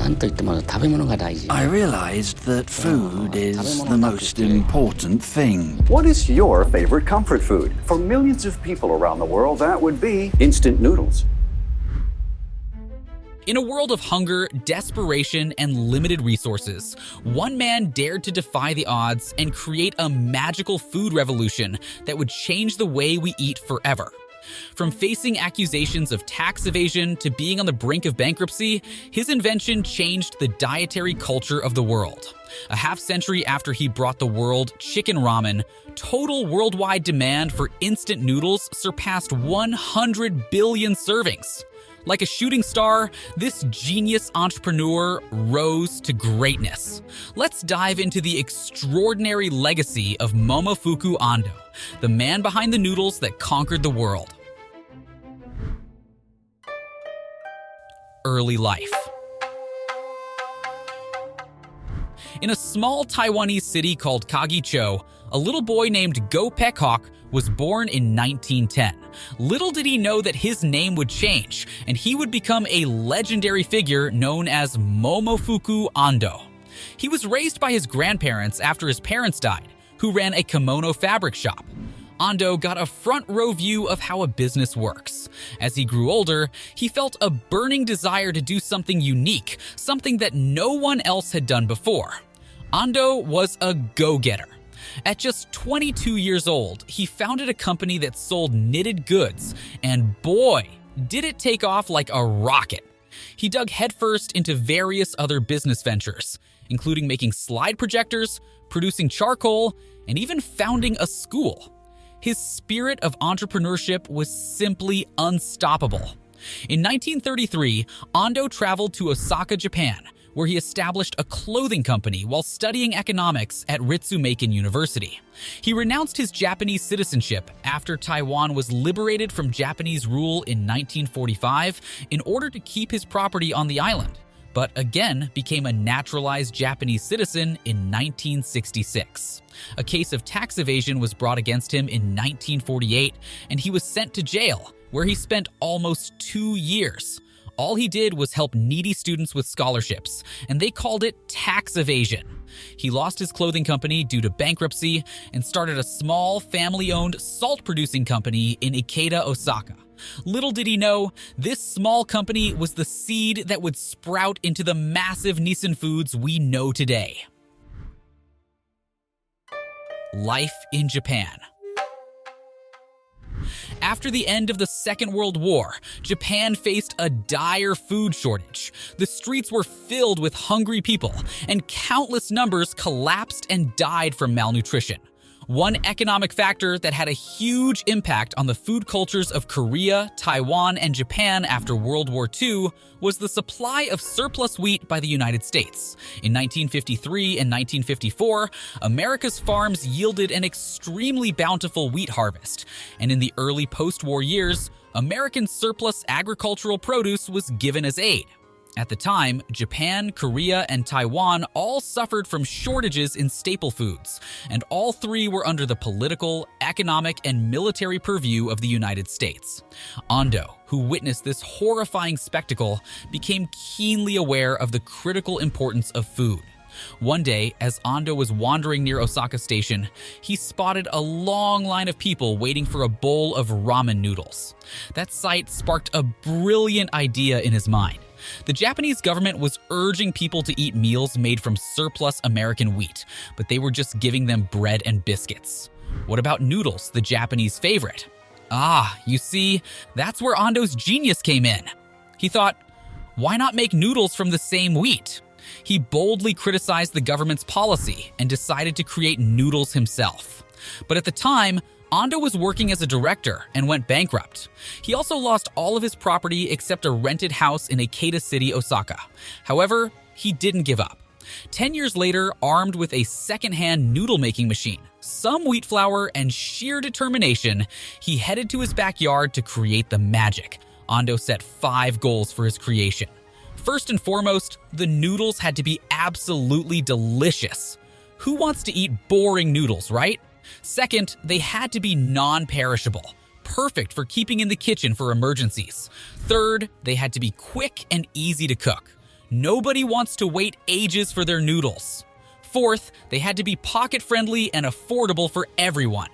I realized that food is the most important thing. What is your favorite comfort food? For millions of people around the world, that would be instant noodles. In a world of hunger, desperation, and limited resources, one man dared to defy the odds and create a magical food revolution that would change the way we eat forever. From facing accusations of tax evasion to being on the brink of bankruptcy, his invention changed the dietary culture of the world. A half-century after he brought the world chicken ramen, total worldwide demand for instant noodles surpassed 100 billion servings. Like a shooting star, this genius entrepreneur rose to greatness. Let's dive into the extraordinary legacy of Momofuku Ando, the man behind the noodles that conquered the world. Early life. In a small Taiwanese city called Kagicho, a little boy named Go Pekhawk was born in 1910. Little did he know that his name would change, and he would become a legendary figure known as Momofuku Ando. He was raised by his grandparents after his parents died, who ran a kimono fabric shop. Ando got a front row view of how a business works. As he grew older, he felt a burning desire to do something unique, something that no one else had done before. Ando was a go-getter. At just 22 years old, he founded a company that sold knitted goods, and boy, did it take off like a rocket. He dug headfirst into various other business ventures, including making slide projectors, producing charcoal, and even founding a school. His spirit of entrepreneurship was simply unstoppable. In 1933, Ando traveled to Osaka, Japan, where he established a clothing company while studying economics at Ritsumeikan University. He renounced his Japanese citizenship after Taiwan was liberated from Japanese rule in 1945 in order to keep his property on the island, but again became a naturalized Japanese citizen in 1966. A case of tax evasion was brought against him in 1948, and he was sent to jail, where he spent almost 2 years. All he did was help needy students with scholarships, and they called it tax evasion. He lost his clothing company due to bankruptcy and started a small family-owned salt-producing company in Ikeda, Osaka. Little did he know, this small company was the seed that would sprout into the massive Nissin Foods we know today. Life in Japan. After the end of the Second World War, Japan faced a dire food shortage. The streets were filled with hungry people, and countless numbers collapsed and died from malnutrition. One economic factor that had a huge impact on the food cultures of Korea, Taiwan, and Japan after World War II was the supply of surplus wheat by the United States. In 1953 and 1954, America's farms yielded an extremely bountiful wheat harvest, and in the early post-war years, American surplus agricultural produce was given as aid. At the time, Japan, Korea, and Taiwan all suffered from shortages in staple foods, and all three were under the political, economic, and military purview of the United States. Ando, who witnessed this horrifying spectacle, became keenly aware of the critical importance of food. One day, as Ando was wandering near Osaka Station, he spotted a long line of people waiting for a bowl of ramen noodles. That sight sparked a brilliant idea in his mind. The Japanese government was urging people to eat meals made from surplus American wheat, but they were just giving them bread and biscuits. What about noodles, the Japanese favorite? You see, that's where Ando's genius came in. He thought, why not make noodles from the same wheat? He boldly criticized the government's policy and decided to create noodles himself. But at the time, Ando was working as a director and went bankrupt. He also lost all of his property except a rented house in Ikeda City, Osaka. However, he didn't give up. 10 years later, armed with a second-hand noodle-making machine, some wheat flour, and sheer determination, he headed to his backyard to create the magic. Ando set 5 goals for his creation. First and foremost, the noodles had to be absolutely delicious. Who wants to eat boring noodles, right? Second, they had to be non-perishable, perfect for keeping in the kitchen for emergencies. Third, they had to be quick and easy to cook. Nobody wants to wait ages for their noodles. Fourth, they had to be pocket-friendly and affordable for everyone.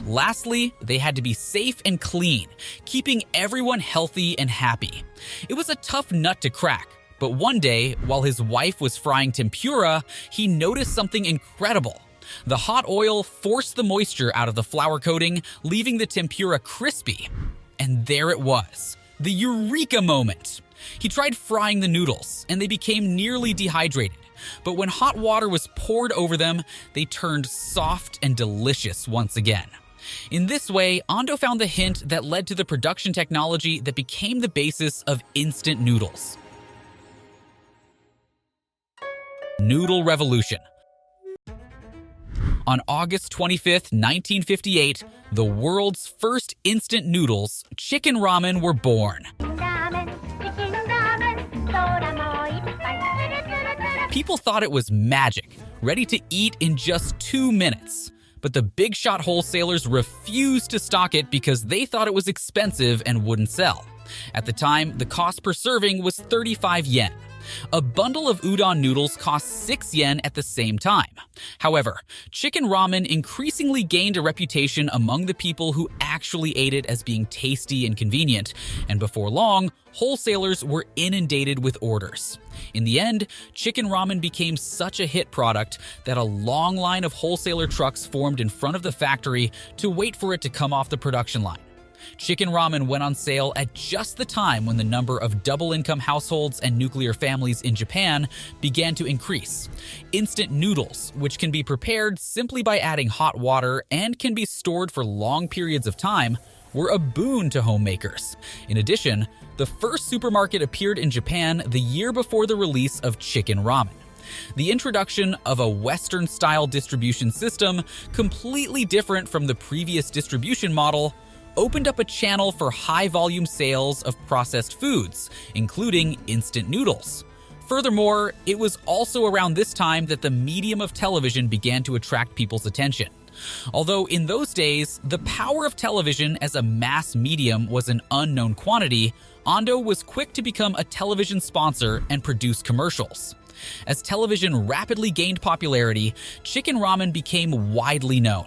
Lastly, they had to be safe and clean, keeping everyone healthy and happy. It was a tough nut to crack, but one day, while his wife was frying tempura, he noticed something incredible. The hot oil forced the moisture out of the flour coating, leaving the tempura crispy. And there it was, the eureka moment. He tried frying the noodles, and they became nearly dehydrated. But when hot water was poured over them, they turned soft and delicious once again. In this way, Ando found the hint that led to the production technology that became the basis of instant noodles. Noodle Revolution. On August 25th, 1958, the world's first instant noodles, chicken ramen, were born. People thought it was magic, ready to eat in just 2 minutes. But the big shot wholesalers refused to stock it because they thought it was expensive and wouldn't sell. At the time, the cost per serving was 35 yen. A bundle of udon noodles cost 6 yen at the same time. However, chicken ramen increasingly gained a reputation among the people who actually ate it as being tasty and convenient, and before long, wholesalers were inundated with orders. In the end, chicken ramen became such a hit product that a long line of wholesaler trucks formed in front of the factory to wait for it to come off the production line. Chicken ramen went on sale at just the time when the number of double-income households and nuclear families in Japan began to increase. Instant noodles, which can be prepared simply by adding hot water and can be stored for long periods of time, were a boon to homemakers. In addition, the first supermarket appeared in Japan the year before the release of chicken ramen. The introduction of a Western-style distribution system, completely different from the previous distribution model, opened up a channel for high-volume sales of processed foods, including instant noodles. Furthermore, it was also around this time that the medium of television began to attract people's attention. Although in those days, the power of television as a mass medium was an unknown quantity, Ando was quick to become a television sponsor and produce commercials. As television rapidly gained popularity, chicken ramen became widely known.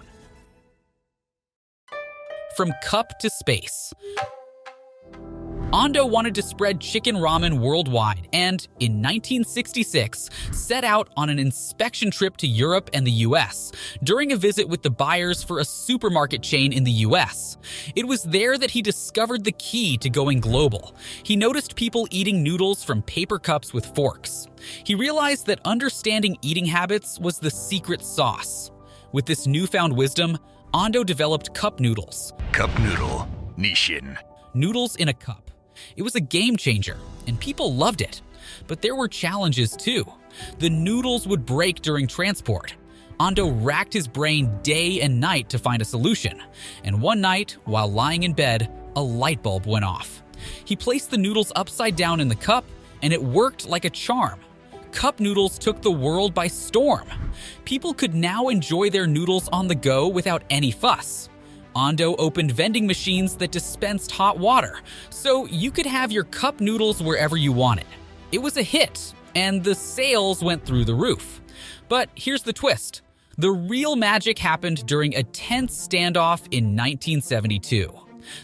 From cup to space. Ando wanted to spread chicken ramen worldwide and, in 1966, set out on an inspection trip to Europe and the US during a visit with the buyers for a supermarket chain in the US. It was there that he discovered the key to going global. He noticed people eating noodles from paper cups with forks. He realized that understanding eating habits was the secret sauce. With this newfound wisdom, Ando developed cup noodles. Cup noodle, Nishin. Noodles in a cup. It was a game changer, and people loved it. But there were challenges too. The noodles would break during transport. Ando racked his brain day and night to find a solution. And one night, while lying in bed, a light bulb went off. He placed the noodles upside down in the cup, and it worked like a charm. Cup noodles took the world by storm. People could now enjoy their noodles on the go without any fuss. Ando opened vending machines that dispensed hot water, so you could have your cup noodles wherever you wanted. It was a hit, and the sales went through the roof. But here's the twist. The real magic happened during a tense standoff in 1972.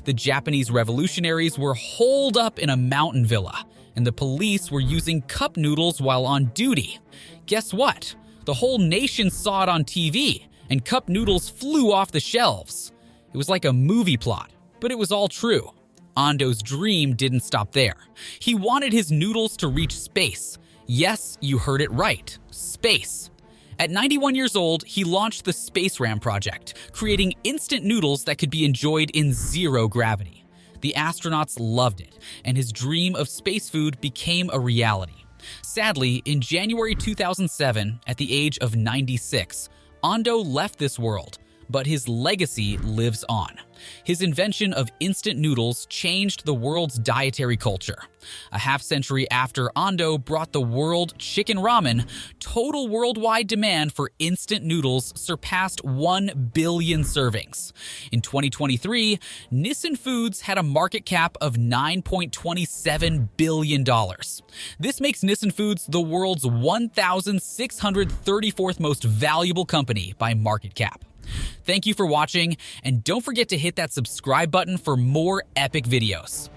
The Japanese revolutionaries were holed up in a mountain villa, and the police were using cup noodles while on duty. Guess what? The whole nation saw it on TV, and cup noodles flew off the shelves. It was like a movie plot, but it was all true. Ando's dream didn't stop there. He wanted his noodles to reach space. Yes, you heard it right, space. At 91 years old, he launched the Space Ram project, creating instant noodles that could be enjoyed in zero gravity. The astronauts loved it, and his dream of space food became a reality. Sadly, in January 2007, at the age of 96, Ando left this world, but his legacy lives on. His invention of instant noodles changed the world's dietary culture. A half-century after Ando brought the world chicken ramen, total worldwide demand for instant noodles surpassed 1 billion servings. In 2023, Nissin Foods had a market cap of $9.27 billion. This makes Nissin Foods the world's 1,634th most valuable company by market cap. Thank you for watching, and don't forget to hit that subscribe button for more epic videos.